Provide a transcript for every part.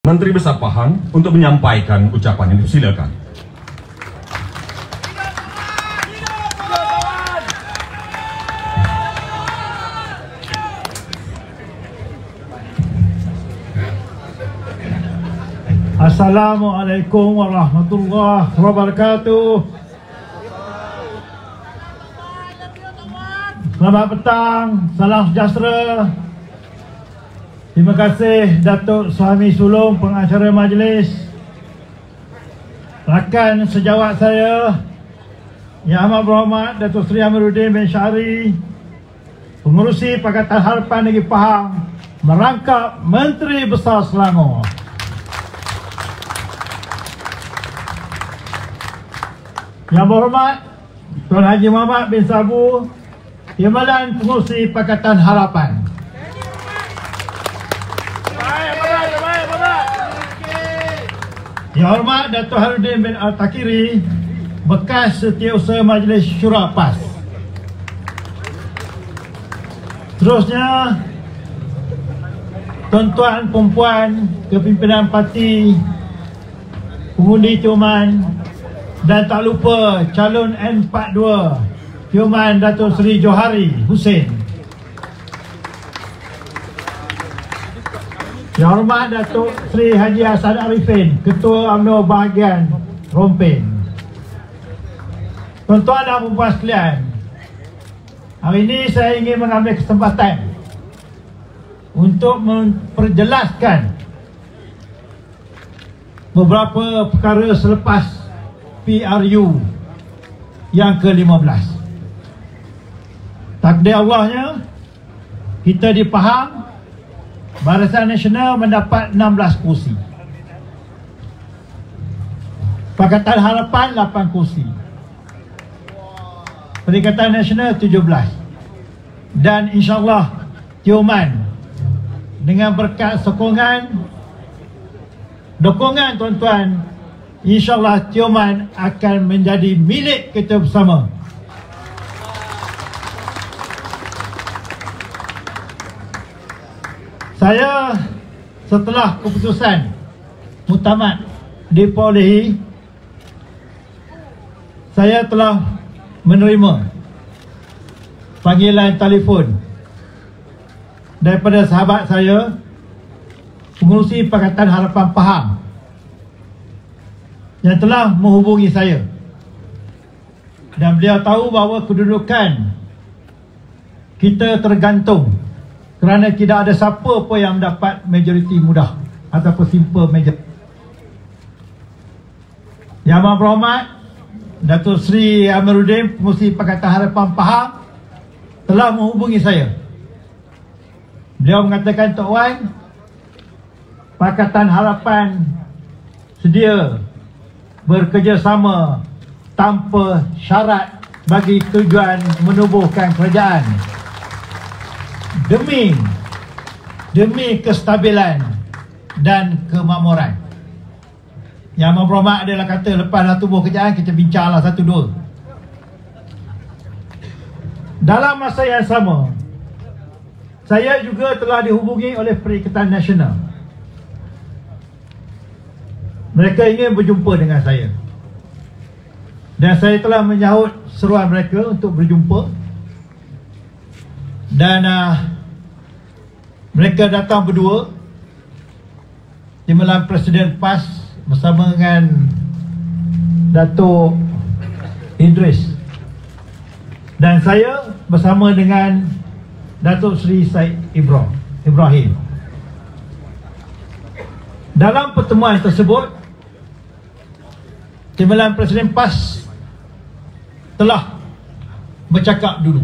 Menteri Besar Pahang untuk menyampaikan ucapan ini. Silakan. Assalamualaikum warahmatullahi wabarakatuh. Selamat petang, salam sejahtera. Terima kasih Datuk Suhami Sulong, pengacara majlis, rakan sejawat saya Yang Amat Berhormat Datuk Seri Amiruddin bin Syahri, Pengerusi Pakatan Harapan Negeri Pahang, merangkap Menteri Besar Selangor. Yang Berhormat Tuan Haji Muhammad bin Sabu, Timbalan Pengerusi Pakatan Harapan. Yang Hormat Datuk Harudin bin Al-Takiri, bekas Setiausaha Majlis Syura PAS. Terusnya, tuan-tuan perempuan kepimpinan parti, pengundi ciuman, dan tak lupa calon N42 ciuman Datuk Seri Johari Hussein. Yang Hormat Datuk Seri Haji Hassan Arifin, Ketua UMNO Bahagian Rompin. Tuan-tuan dan puan sekalian, hari ini saya ingin mengambil kesempatan untuk memperjelaskan beberapa perkara selepas PRU yang ke-15. Takdir Allahnya, kita di Pahang, Barisan Nasional mendapat 16 kursi, Pakatan Harapan 8 kursi, Perikatan Nasional 17, dan insyaAllah ciuman dengan berkat dukungan tuan-tuan, insyaAllah ciuman akan menjadi milik kita bersama. Saya setelah keputusan muktamad diperolehi, saya telah menerima panggilan telefon daripada sahabat saya, Pengerusi Pakatan Harapan Pahang, yang telah menghubungi saya, dan beliau tahu bahawa kedudukan kita tergantung kerana tidak ada siapa pun yang mendapat majoriti mudah ataupun simple majoriti. Yang Amat Berhormat Datuk Seri Amiruddin, Pengerusi Pakatan Harapan Pahang, telah menghubungi saya. Beliau mengatakan, Tok Wan, Pakatan Harapan sedia bekerjasama tanpa syarat bagi tujuan menubuhkan kerajaan demi kestabilan dan kemakmuran. Yang Amat Berhormat adalah kata, lepas dah tubuh kerajaan, kita bincanglah satu dua. Dalam masa yang sama, saya juga telah dihubungi oleh Perikatan Nasional. Mereka ingin berjumpa dengan saya, dan saya telah menyahut seruan mereka untuk berjumpa. Dan mereka datang berdua, Timbalan Presiden PAS bersama dengan Datuk Idris, dan saya bersama dengan Datuk Seri Syed Ibrahim. Dalam pertemuan tersebut, Timbalan Presiden PAS telah bercakap dulu.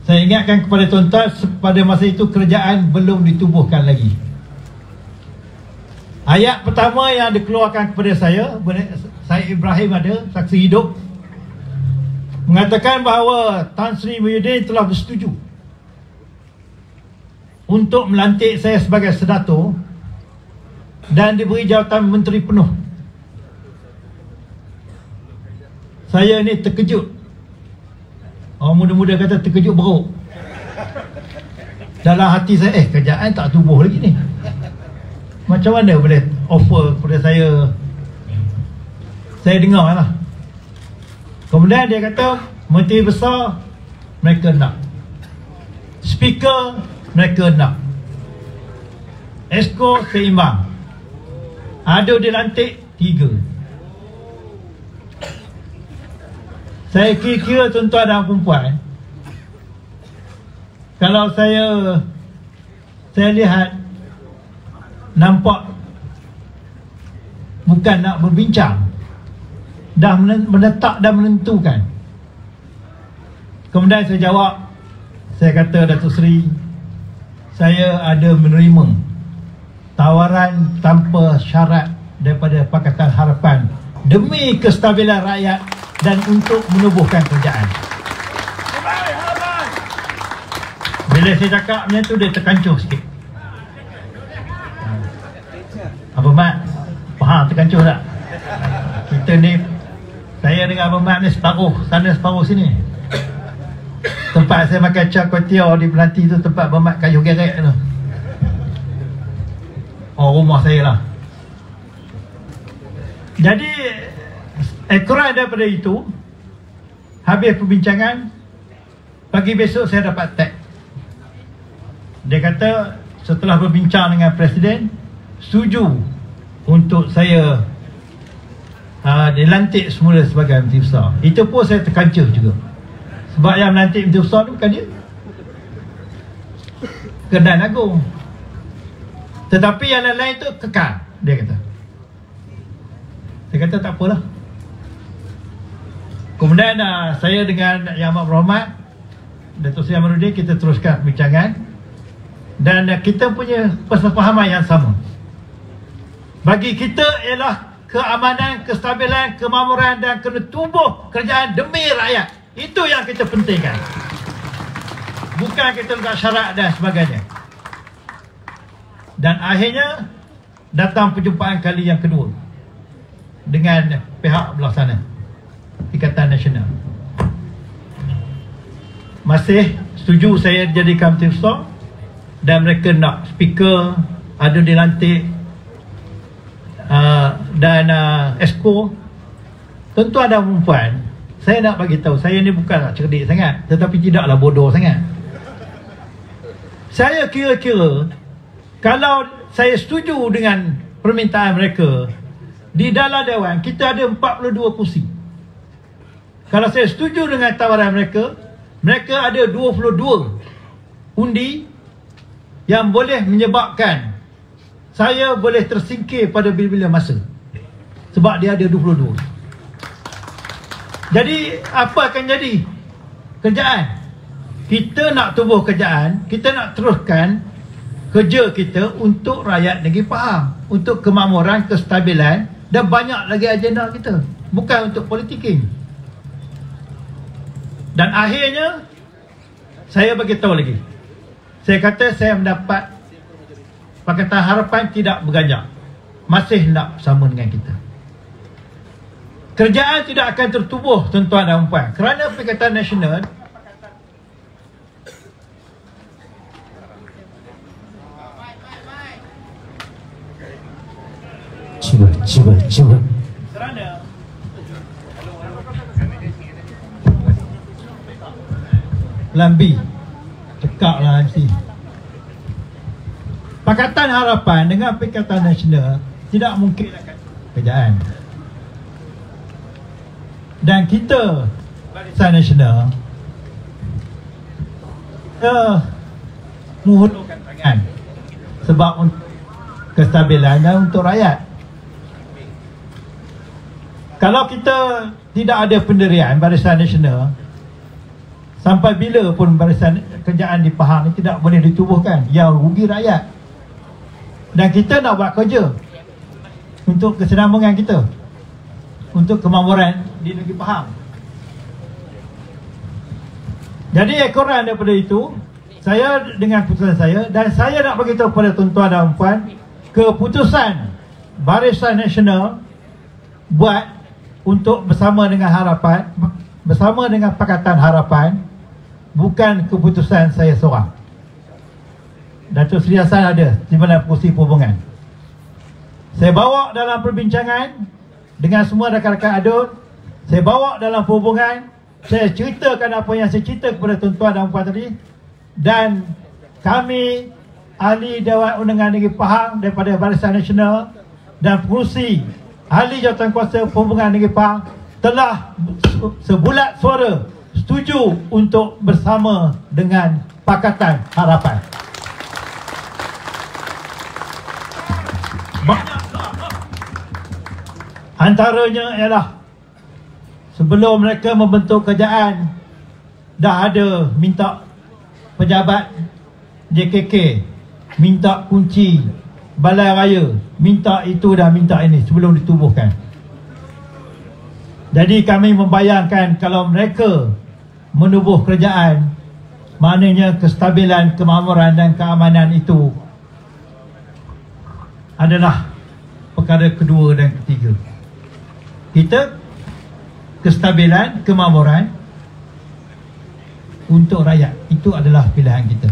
Saya ingatkan kepada tuan-tuan, pada masa itu kerajaan belum ditubuhkan lagi. Ayat pertama yang dikeluarkan kepada saya Ibrahim ada, saksi hidup, mengatakan bahawa Tan Sri Muhyiddin telah bersetuju untuk melantik saya sebagai sedato dan diberi jawatan menteri penuh. Saya ni terkejut. Orang muda-muda kata terkejut beruk. Dalam hati saya, kerajaan tak tubuh lagi ni. macam mana boleh offer kepada saya? Saya dengar lah. Kemudian dia kata Menteri Besar mereka nak, Speaker mereka nak, Exco seimbang, ada dilantik 3. Saya kira-kira tuan-tuan dan perempuan, kalau saya lihat nampak bukan nak berbincang, dah menetap dan menentukan. Kemudian saya jawab, saya kata, Datuk Seri, saya ada menerima tawaran tanpa syarat daripada Pakatan Harapan demi kestabilan rakyat dan untuk menubuhkan kerajaan. Bila saya cakap macam tu, dia terkancuh sikit. Abang Mat, faham terkancuh tak? Kita ni, saya dengan Abang Mat ni separuh sana separuh sini. Tempat saya makan char kway teow di Pelanti tu, tempat Abang Mat kayu gerek tu. Oh, rumah saya lah. Jadi ekoran daripada itu, habis perbincangan, pagi besok saya dapat teks. Dia kata setelah berbincang dengan Presiden, setuju untuk saya dilantik semula sebagai Menteri Besar. Itu pun saya terkancuh juga, sebab yang melantik Menteri Besar tu bukan dia, Kedan Agung. Tetapi yang lain-lain tu kekal, dia kata. Saya kata tak apalah. Kemudian saya dengan Yang Amat Berhormat Datuk Seri Amaluddin, kita teruskan perbincangan, dan kita punya persefahaman yang sama. Bagi kita ialah keamanan, kestabilan, kemakmuran dan kena tumbuh kerajaan demi rakyat. Itu yang kita pentingkan, bukan kita letak syarat dan sebagainya. Dan akhirnya datang perjumpaan kali yang kedua dengan pihak belah sana, Ikatan Nasional. Masih setuju saya dijadikan Menteri Besar, dan mereka nak Speaker ada dilantik, dan Exco. Tuan-tuan dan perempuan, saya nak bagi tahu, saya ni bukanlah cerdik sangat, tetapi tidaklah bodoh sangat. Saya kira-kira kalau saya setuju dengan permintaan mereka, di dalam Dewan kita ada 42 kursi. Kalau saya setuju dengan tawaran mereka, mereka ada 22 undi yang boleh menyebabkan saya boleh tersingkir pada bila-bila masa, sebab dia ada 22. Jadi apa akan jadi kerjaan? Kita nak tubuh kerjaan, kita nak teruskan kerja kita untuk rakyat negeri faham, untuk kemakmuran, kestabilan, dan banyak lagi agenda kita, bukan untuk politiking. Dan akhirnya saya bagi tahu lagi, saya kata saya mendapat Pakatan Harapan tidak berganjak, masih nak bersama dengan kita. Kerajaan tidak akan tertubuh, tuan-tuan dan puan, kerana Pakatan Nasional cuba kerana Lambi cekak lah MC. Pakatan Harapan dengan Pakatan Nasional tidak mungkin akan kerjaan, dan kita Barisan Nasional menghulurkan tangan sebab untuk kestabilan dan untuk rakyat. Kalau kita tidak ada pendirian Barisan Nasional, sampai bila pun barisan kerjaan di Pahang ni tidak boleh ditubuhkan, yang rugi rakyat. Dan kita nak buat kerja untuk kesenambungan kita, untuk kemakmuran di negeri Pahang. Jadi ekoran daripada itu, saya dengan keputusan saya, dan saya nak beritahu kepada tuan-tuan dan puan, keputusan Barisan Nasional buat untuk bersama dengan Harapan, bersama dengan Pakatan Harapan, bukan keputusan saya seorang. Datuk Seri Hassan ada di mana kursi perhubungan, Saya bawa dalam perbincangan dengan semua rakan-rakan ADUN. Saya bawa dalam perhubungan. Saya ceritakan apa yang saya cerita kepada tuan-tuan dan puan tadi. Dan kami ahli Dewan Undangan Negeri Pahang daripada Barisan Nasional dan pengurusi ahli jawatankuasa perhubungan Negeri Pahang telah sebulat suara setuju untuk bersama dengan Pakatan Harapan. Antaranya ialah sebelum mereka membentuk kerajaan dah ada minta pejabat JKK, minta kunci balai raya, minta itu dan minta ini sebelum ditubuhkan. Jadi kami membayangkan kalau mereka menubuh kerajaan, maknanya kestabilan, kemakmuran dan keamanan itu adalah perkara kedua dan ketiga. Kita kestabilan, kemakmuran untuk rakyat, itu adalah pilihan kita.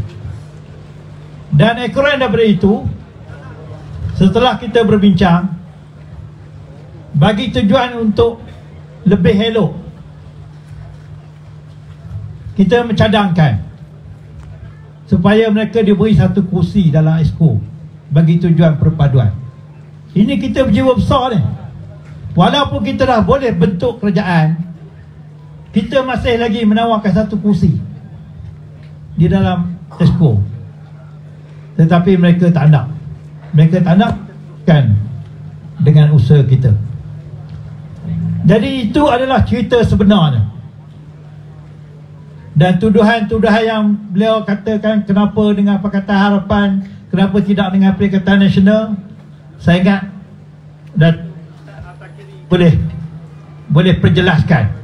Dan ekoran daripada itu, setelah kita berbincang, bagi tujuan untuk lebih elok, kita mencadangkan supaya mereka diberi satu kursi dalam Exco bagi tujuan perpaduan. Ini kita berjiwa besar ni. Walaupun kita dah boleh bentuk kerajaan, kita masih lagi menawarkan satu kursi di dalam Exco. Tetapi mereka tak nak. Mereka tak nak kan dengan usaha kita. Jadi itu adalah cerita sebenarnya. Dan tuduhan-tuduhan yang beliau katakan kenapa dengan Pakatan Harapan, kenapa tidak dengan Perikatan Nasional, saya ingat dan boleh perjelaskan.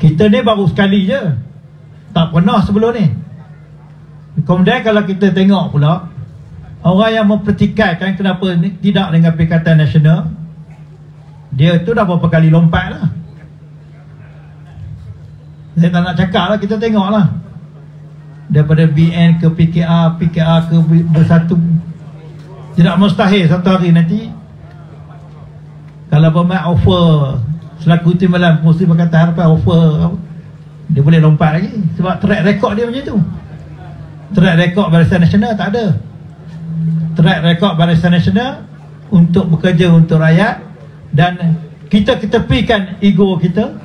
Kita ni baru sekali je, tak pernah sebelum ni. Kemudian kalau kita tengok pula orang yang mempertikaikan kenapa tidak dengan Perikatan Nasional, dia tu dah berapa kali lompat lah. Saya tak nak cakap lah, kita tengok lah. Daripada BN ke PKR, PKR ke Bersatu. Tidak mustahil satu hari nanti kalau bermain offer selaku timbalan pengurusi Pakatan Harapan offer, dia boleh lompat lagi. Sebab track record dia macam tu. Track record Barisan Nasional tak ada. Track record Barisan Nasional untuk bekerja untuk rakyat. Dan kita ketepikan ego kita.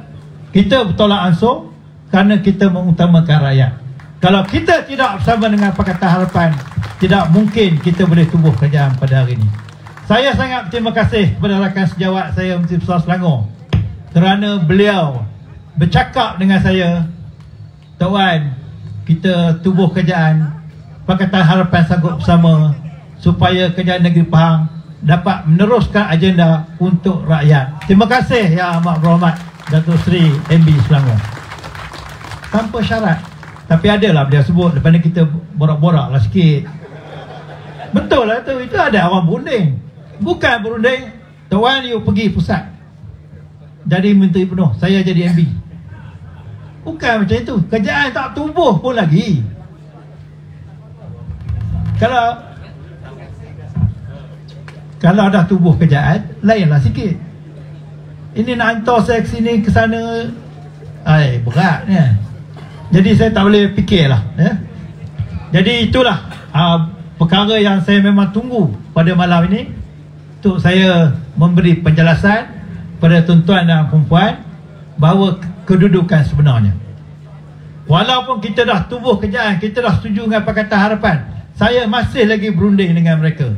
Kita bertolak ansur kerana kita mengutamakan rakyat. Kalau kita tidak bersama dengan Pakatan Harapan, tidak mungkin kita boleh tubuh kerajaan pada hari ini. Saya sangat berterima kasih kepada rakan sejawat saya Menteri Besar Selangor kerana beliau bercakap dengan saya, Tuan, kita tubuh kerajaan, Pakatan Harapan sanggup bersama supaya kerajaan negeri Pahang dapat meneruskan agenda untuk rakyat. Terima kasih Yang Amat Berhormat Datuk Seri MB Selangor. Tanpa syarat. Tapi adalah beliau sebut, lepas ni kita borak-borak lah sikit. Betul lah tu, itu ada orang berunding. Bukan berunding, Tuan you pergi pusat jadi menteri penuh, saya jadi MB. Bukan macam itu. Kerajaan tak tubuh pun lagi. Kalau dah tubuh kerajaan, lainlah sikit. Ini nak hantar saya ke sini ke sana, berat ni. Jadi saya tak boleh fikirlah ya. Jadi itulah perkara yang saya memang tunggu pada malam ini, untuk saya memberi penjelasan pada tuan-tuan dan puan-puan bahawa kedudukan sebenarnya. Walaupun kita dah tubuh kerajaan, kita dah setuju dengan Pakatan Harapan, saya masih lagi berunding dengan mereka.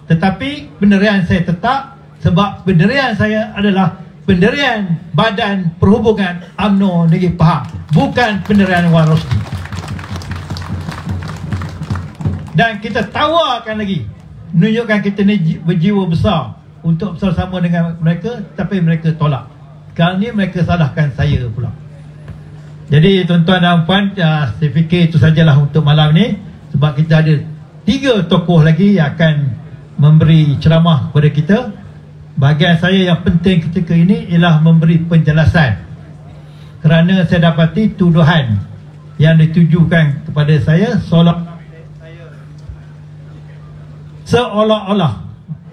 Tetapi pendirian saya tetap, sebab pendirian saya adalah pendirian Badan Perhubungan UMNO Negeri Pahang, bukan pendirian Wan Rosli. Dan kita tawarkan lagi, menunjukkan kita ni berjiwa besar untuk bersama dengan mereka, tapi mereka tolak. Kali ni mereka salahkan saya pula. Jadi tuan-tuan dan puan, saya fikir itu sajalah untuk malam ni, sebab kita ada 3 tokoh lagi yang akan memberi ceramah kepada kita. Bahagian saya yang penting ketika ini ialah memberi penjelasan, kerana saya dapati tuduhan yang ditujukan kepada saya seolah-olah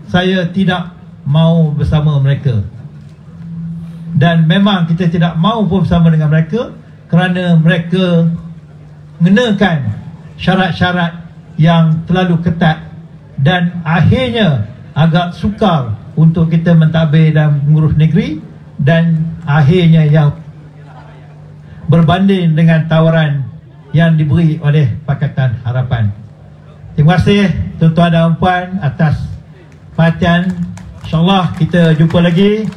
saya tidak mau bersama mereka. Dan memang kita tidak mau pun bersama dengan mereka kerana mereka mengenakan syarat-syarat yang terlalu ketat dan akhirnya agak sukar untuk kita mentadbir dan mengurus negeri, dan akhirnya yang berbanding dengan tawaran yang diberi oleh Pakatan Harapan. Terima kasih tuan-tuan dan puan atas perhatian. InsyaAllah kita jumpa lagi.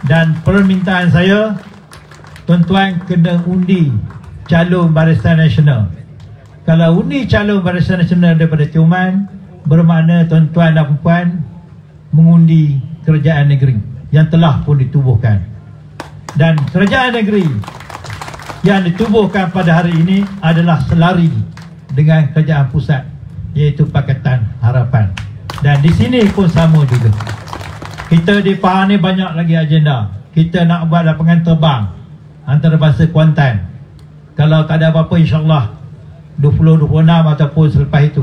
Dan permintaan saya, tuan-tuan kena undi calon Barisan Nasional. Kalau undi calon Barisan Nasional daripada Tioman, bermakna tuan-tuan dan puan mengundi kerajaan negeri yang telah pun ditubuhkan. Dan kerajaan negeri yang ditubuhkan pada hari ini adalah selari dengan kerajaan pusat, iaitu Pakatan Harapan. Dan di sini pun sama juga. Kita di Pahang ni banyak lagi agenda. Kita nak buat lapangan terbang antarabangsa Kuantan. Kalau tak ada apa-apa, insyaAllah 2026 ataupun selepas itu.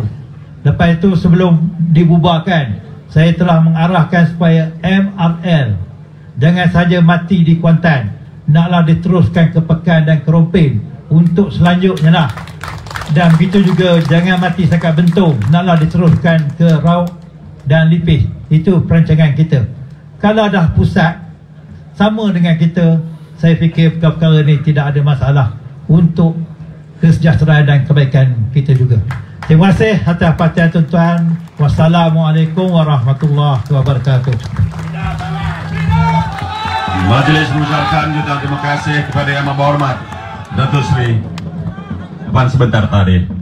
Lepas itu sebelum dibubarkan, saya telah mengarahkan supaya MRL jangan saja mati di Kuantan, naklah diteruskan ke Pekan dan ke Rompin untuk selanjutnya lah. Dan begitu juga jangan mati setakat Bentong, naklah diteruskan ke Rauk dan Lipis. Itu perancangan kita. Kalau dah pusat sama dengan kita, saya fikir perkara-perkara ini tidak ada masalah untuk kesejahteraan dan kebaikan kita juga. Terima kasih atas perhatian tuan-tuan. Wassalamualaikum warahmatullahi wabarakatuh. Majlis mengucapkan jutaan terima kasih kepada Yang Berhormat Datuk Seri. Depan sebentar tadi.